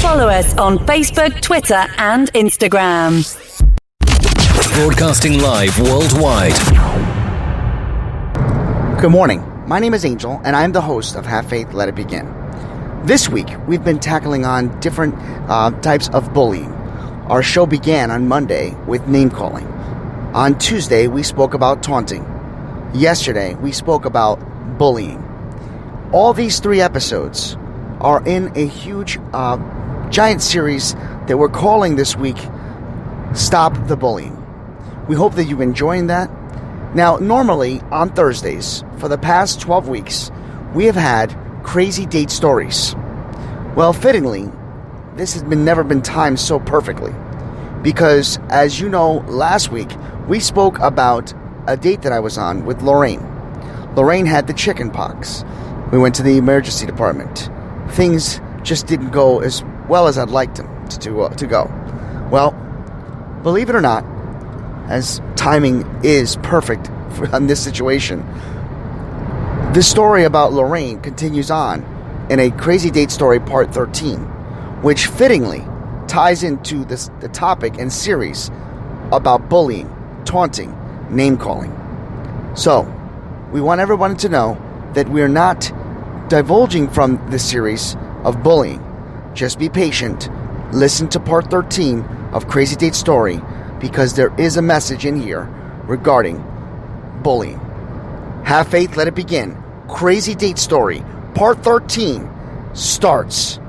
Follow us on Facebook, Twitter, and Instagram. Broadcasting live worldwide. Good morning. My name is Angel, and I'm the host of Have Faith, Let It Begin. This week, we've been tackling on different types of bullying. Our show began on Monday with name-calling. On Tuesday, we spoke about taunting. Yesterday, we spoke about bullying. All these 3 episodes are in a huge, giant series that we're calling this week, Stop the Bullying. We hope that you're enjoying that. Now, normally, on Thursdays, for the past 12 weeks, we have had crazy date stories. Well, fittingly, this has never been timed so perfectly. Because, as you know, last week, we spoke about a date that I was on with Lorraine. Lorraine had the chicken pox. We went to the emergency department. Things just didn't go as well as I'd liked them to go. Well, believe it or not, as timing is perfect on this situation, the story about Lorraine continues on in a Crazy Date Story Part 13, which fittingly ties into the topic and series about bullying, taunting, name-calling. So, we want everyone to know that we're not divulging from this series of bullying. Just be patient. Listen to Part 13 of Crazy Date Story, because there is a message in here regarding bullying. Have Faith, Let It Begin. Crazy Date Story, Part 13, starts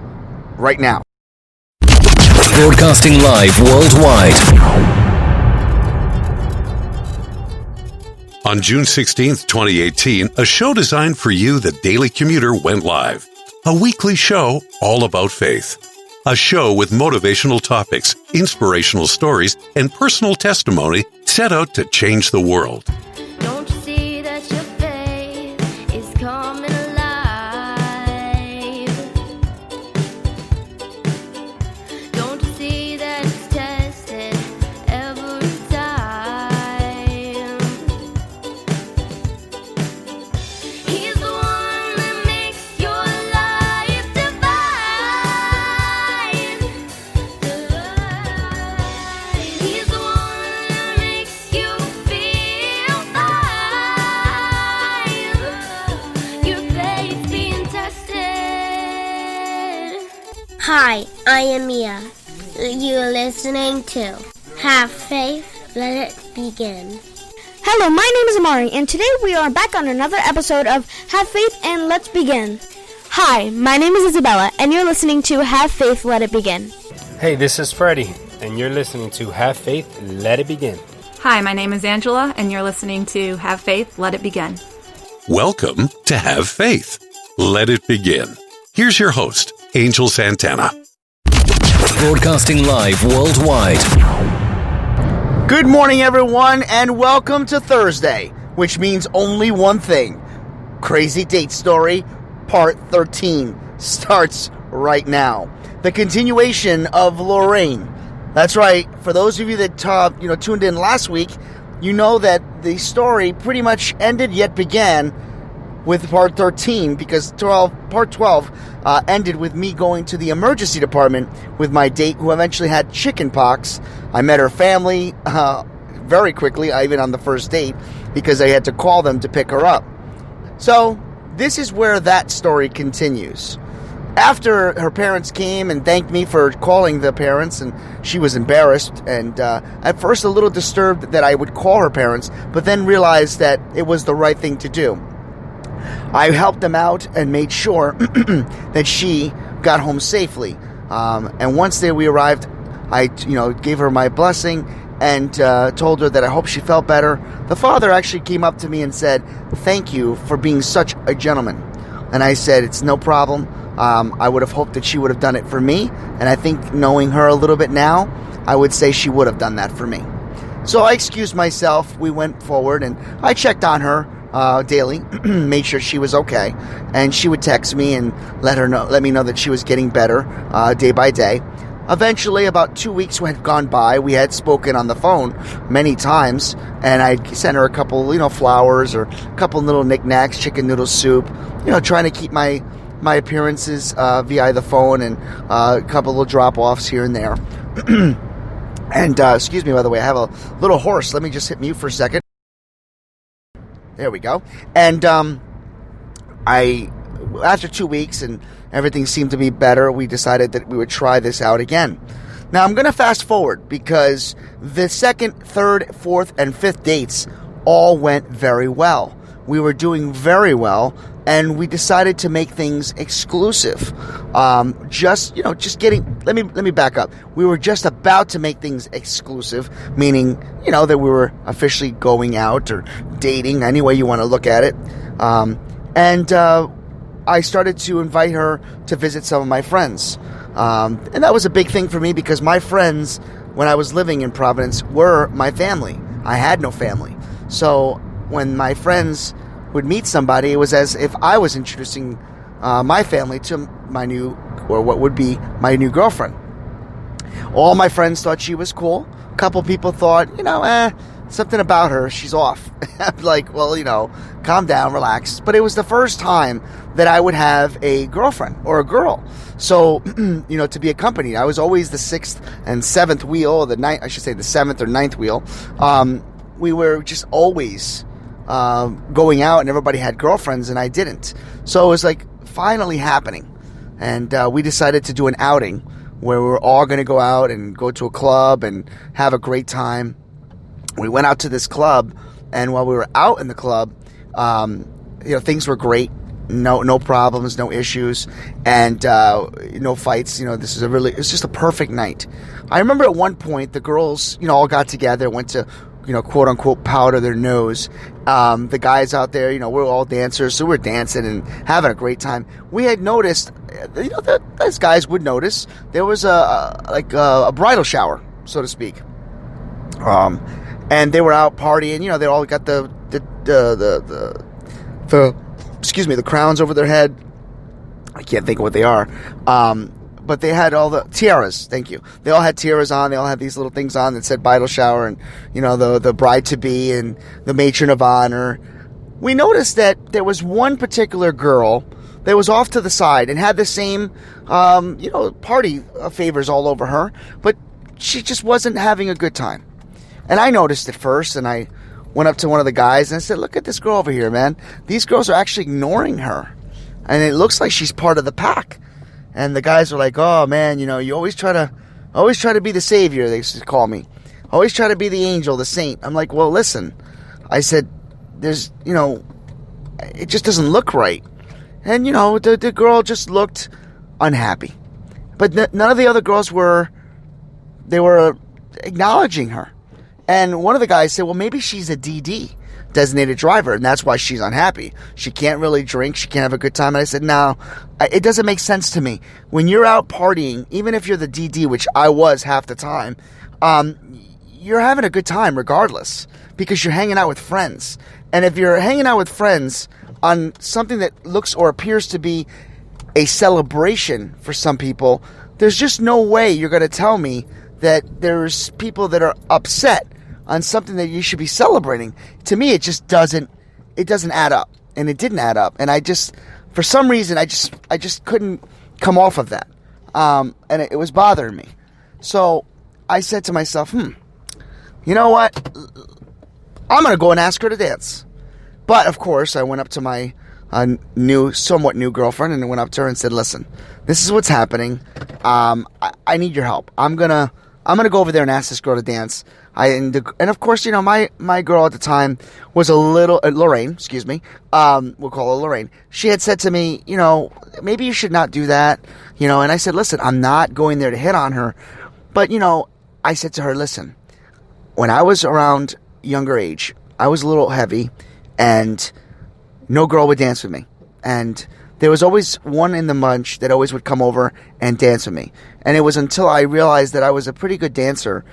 right now. Broadcasting live worldwide. On June 16th, 2018, a show designed for you, the Daily Commuter, went live. A weekly show all about faith. A show with motivational topics, inspirational stories, and personal testimony set out to change the world. Don't you see that your faith is coming alive? Don't you see that it's tested every time? He's the one that makes your life divine. He's the one that makes you feel fine. Your faith being tested. Hi, I am Mia. You're listening to Have Faith, Let It Begin. Hello, my name is Amari, and today we are back on another episode of Have Faith and Let's Begin. Hi, my name is Isabella, and you're listening to Have Faith, Let It Begin. Hey, this is Freddie, and you're listening to Have Faith, Let It Begin. Hi, my name is Angela, and you're listening to Have Faith, Let It Begin. Welcome to Have Faith. Let it begin. Here's your host, Angel Santana. Broadcasting live worldwide. Good morning, everyone, and welcome to Thursday, which means only one thing. Crazy Date Story, Part 13, starts right now. The continuation of Lorraine. That's right. For those of you that tuned in last week, you know that the story pretty much ended yet began with Part 13, because Part 12 ended with me going to the emergency department with my date, who eventually had chicken pox. I met her family very quickly, even on the first date, because I had to call them to pick her up. So, this is where that story continues. After her parents came and thanked me for calling the parents, and she was embarrassed and at first a little disturbed that I would call her parents, but then realized that it was the right thing to do. I helped them out and made sure that she got home safely. And once we arrived, I gave her my blessing and told her that I hope she felt better. The father actually came up to me and said, "Thank you for being such a gentleman." And I said, "It's no problem. I would have hoped that she would have done it for me. And I think, knowing her a little bit now, I would say she would have done that for me." So I excused myself. We went forward, and I checked on her daily, made sure she was okay, and she would text me and let me know that she was getting better day by day. Eventually, about 2 weeks had gone by. We had spoken on the phone many times, and I sent her a couple, flowers or a couple little knickknacks, chicken noodle soup, trying to keep my my appearances via the phone and a couple little drop-offs here and there. And excuse me, by the way, I have a little horse. Let me just hit mute for a second. There we go. And after 2 weeks and everything seemed to be better, we decided that we would try this out again. Now, I'm going to fast forward because the second, third, fourth, and fifth dates all went very well. We were doing very well, and we decided to make things exclusive. Let me back up. We were just about to make things exclusive, meaning, that we were officially going out or dating, any way you want to look at it. And I started to invite her to visit some of my friends. And that was a big thing for me because my friends, when I was living in Providence, were my family. I had no family. So when my friends would meet somebody, it was as if I was introducing my family to my new, or what would be my new girlfriend. All my friends thought she was cool. A couple people thought, something about her, she's off. I'm like, well, calm down, relax. But it was the first time that I would have a girlfriend or a girl. So, to be accompanied. I was always the sixth and seventh wheel, or the seventh or ninth wheel. We were just always going out, and everybody had girlfriends, and I didn't. So it was like finally happening. And we decided to do an outing where we were all going to go out and go to a club and have a great time. We went out to this club, and while we were out in the club, things were great. No problems, no issues, and no fights. It's just a perfect night. I remember at one point the girls, all got together, went to, quote unquote, powder their nose. The guys out there, we're all dancers, so we're dancing and having a great time. We had noticed, that those guys would notice there was a bridal shower, so to speak. And they were out partying. They all got the crowns over their head. I can't think of what they are. But they had all the tiaras. Thank you. They all had tiaras on. They all had these little things on that said bridal shower and, the bride to be and the matron of honor. We noticed that there was one particular girl that was off to the side and had the same, party favors all over her, but she just wasn't having a good time. And I noticed it first, and I went up to one of the guys and I said, "Look at this girl over here, man. These girls are actually ignoring her. And it looks like she's part of the pack." And the guys were like, "Oh, man, you always try to be the savior," they used to call me. "Always try to be the angel, the saint." I'm like, "Well, listen," I said, "there's, it just doesn't look right." And, the girl just looked unhappy. But none of the other girls were acknowledging her. And one of the guys said, "Well, maybe she's a DD, designated driver, and that's why she's unhappy. She can't really drink. She can't have a good time." And I said, "No, it doesn't make sense to me. When you're out partying, even if you're the DD, which I was half the time, you're having a good time regardless because you're hanging out with friends. And if you're hanging out with friends on something that looks or appears to be a celebration for some people, there's just no way you're going to tell me that there's people that are upset on something that you should be celebrating. To me, it just doesn't add up, and it didn't add up. And for some reason, I just couldn't come off of that, and it was bothering me. So I said to myself, you know what? I'm going to go and ask her to dance. But of course, I went up to my somewhat new girlfriend, and I went up to her and said, "Listen, this is what's happening. I need your help. I'm gonna go over there and ask this girl to dance." And of course, my girl at the time was a little Lorraine. Excuse me. We'll call her Lorraine. She had said to me, "Maybe you should not do that." And I said, "Listen, I'm not going there to hit on her." But I said to her, "Listen, when I was around younger age, I was a little heavy, and no girl would dance with me. And there was always one in the bunch that always would come over and dance with me. And it was until I realized that I was a pretty good dancer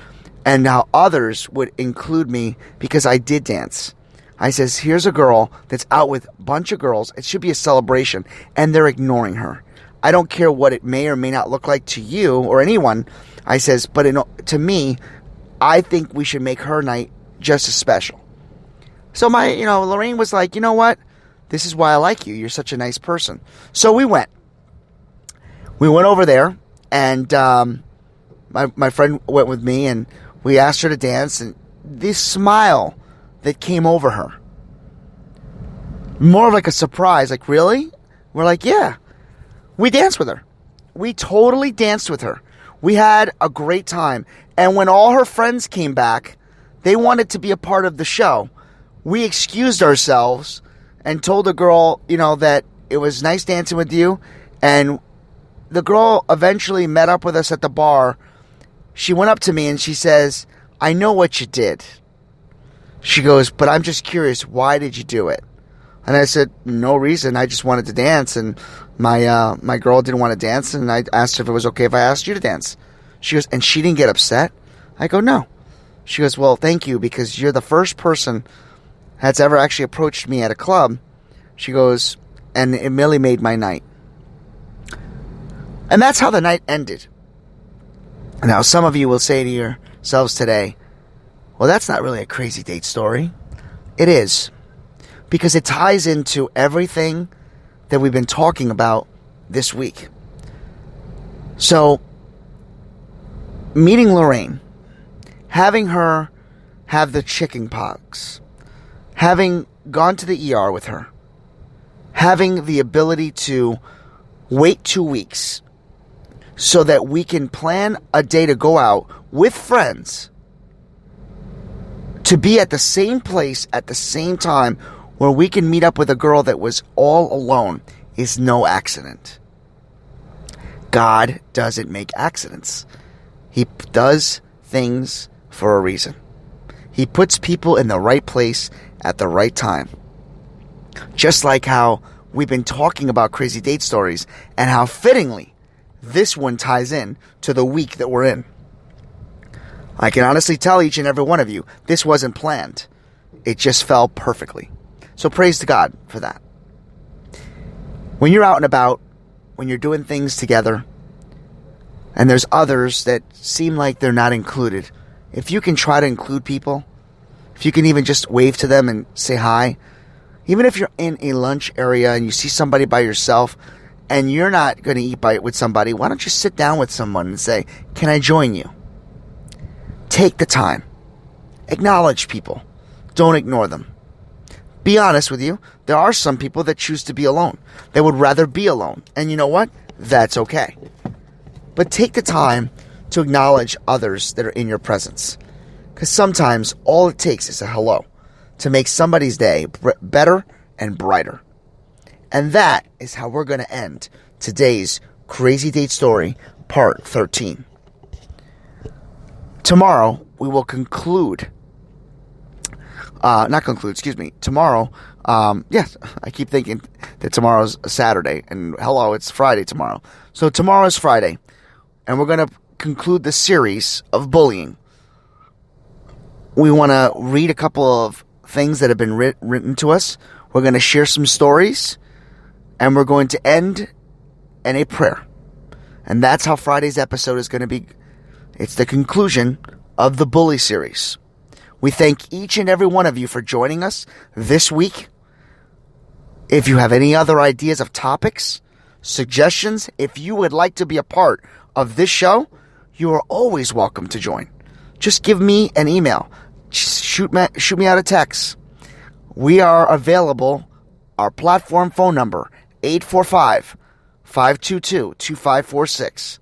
and how others would include me because I did dance. I says, here's a girl that's out with a bunch of girls. It should be a celebration, and they're ignoring her. I don't care what it may or may not look like to you or anyone." I says, "But to me, I think we should make her night just as special." So Lorraine was like, "You know what? This is why I like you. You're such a nice person. So we went. We went over there, and my friend went with me, and we asked her to dance, and this smile that came over her, more of like a surprise, like, really? We're like, yeah. We danced with her. We totally danced with her. We had a great time. And when all her friends came back, they wanted to be a part of the show. We excused ourselves and told the girl, that it was nice dancing with you. And the girl eventually met up with us at the bar. She went up to me and she says, I know what you did. She goes, but I'm just curious, why did you do it? And I said, no reason. I just wanted to dance, and my girl didn't want to dance, and I asked her if it was okay if I asked you to dance. She goes, and she didn't get upset? I go, no. She goes, well, thank you, because you're the first person that's ever actually approached me at a club. She goes, and it really made my night. And that's how the night ended. Now, some of you will say to yourselves today, well, that's not really a crazy date story. It is. Because it ties into everything that we've been talking about this week. So, meeting Lorraine, having her have the chicken pox, having gone to the ER with her, having the ability to wait 2 weeks so that we can plan a day to go out with friends to be at the same place at the same time where we can meet up with a girl that was all alone is no accident. God doesn't make accidents. He does things for a reason. He puts people in the right place at the right time. Just like how we've been talking about crazy date stories and how fittingly this one ties in to the week that we're in. I can honestly tell each and every one of you, this wasn't planned. It just fell perfectly. So praise to God for that. When you're out and about, when you're doing things together, and there's others that seem like they're not included, if you can try to include people, if you can even just wave to them and say hi, even if you're in a lunch area and you see somebody by yourself and you're not going to eat with somebody, why don't you sit down with someone and say, can I join you? Take the time. Acknowledge people. Don't ignore them. Be honest with you, there are some people that choose to be alone. They would rather be alone. And you know what? That's okay. But take the time to acknowledge others that are in your presence. Because sometimes all it takes is a hello to make somebody's day better and brighter. And that is how we're going to end today's Crazy Date Story, Part 13. Tomorrow, we will conclude. Tomorrow, yes, I keep thinking that tomorrow's Saturday, and hello, it's Friday tomorrow. So tomorrow is Friday, and we're going to conclude the series of bullying. We want to read a couple of things that have been written to us. We're going to share some stories, and we're going to end in a prayer. And that's how Friday's episode is going to be. It's the conclusion of the bully series. We thank each and every one of you for joining us this week. If you have any other ideas of topics, suggestions, if you would like to be a part of this show, you are always welcome to join. Just give me an email. Shoot me out a text. We are available. Our platform phone number, 845-522-2546.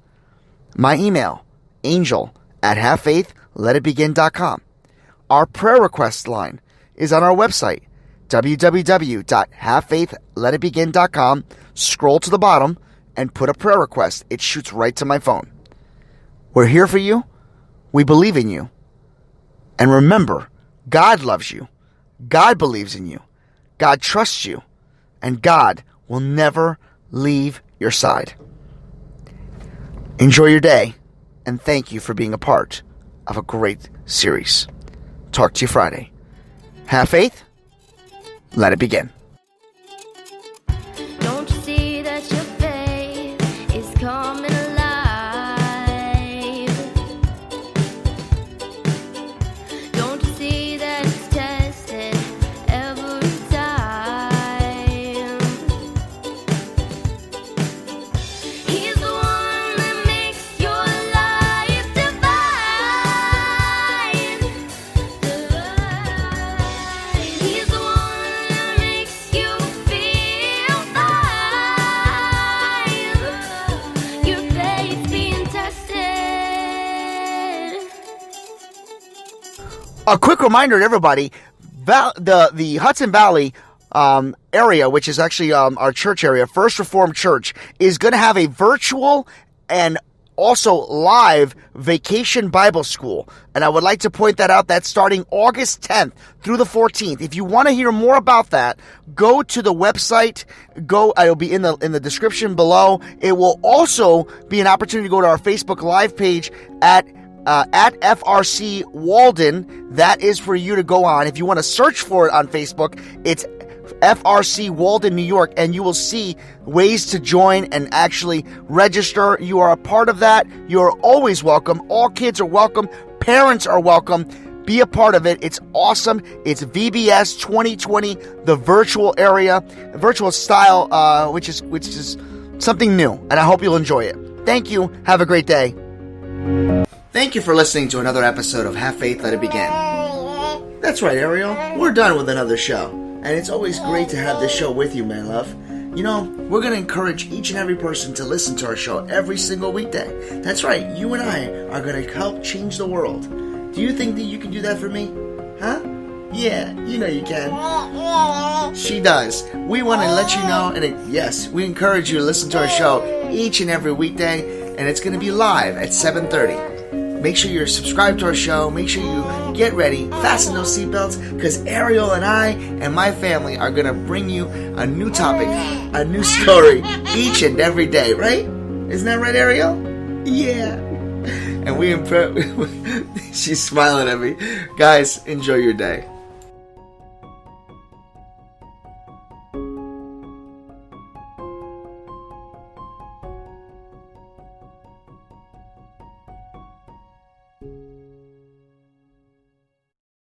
My email, angel@halffaithletitbegin.com. Our prayer request line is on our website, www.halffaithletitbegin.com. Scroll to the bottom and put a prayer request. It shoots right to my phone. We're here for you. We believe in you. And remember, God loves you. God believes in you. God trusts you. And God will never leave your side. Enjoy your day. And thank you for being a part of a great series. Talk to you Friday. Have faith. Let it begin. Don't you see that your faith is coming alive? Don't you see that it's tested every time? A quick reminder to everybody, the Hudson Valley area, which is actually our church area, First Reformed Church, is going to have a virtual and also live vacation Bible school. And I would like to point that out. That's starting August 10th through the 14th. If you want to hear more about that, go to the website. It'll be in the description below. It will also be an opportunity to go to our Facebook Live page at FRC Walden. That is for you to go on. If you want to search for it on Facebook, it's FRC Walden, New York, and you will see ways to join and actually register. You are a part of that. You are always welcome. All kids are welcome. Parents are welcome. Be a part of it. It's awesome. It's VBS 2020, the virtual style, which is something new, and I hope you'll enjoy it. Thank you. Have a great day. Thank you for listening to another episode of Have Faith, Let It Begin. That's right, Ariel. We're done with another show. And it's always great to have this show with you, my love. You know, we're going to encourage each and every person to listen to our show every single weekday. That's right, you and I are going to help change the world. Do you think that you can do that for me? Huh? Yeah, you know you can. She does. We want to let you know, and yes, we encourage you to listen to our show each and every weekday, and it's going to be live at 7:30. Make sure you're subscribed to our show. Make sure you get ready, fasten those seatbelts, because Ariel and I and my family are going to bring you a new topic, a new story each and every day, right? Isn't that right, Ariel? Yeah. And she's smiling at me. Guys, enjoy your day.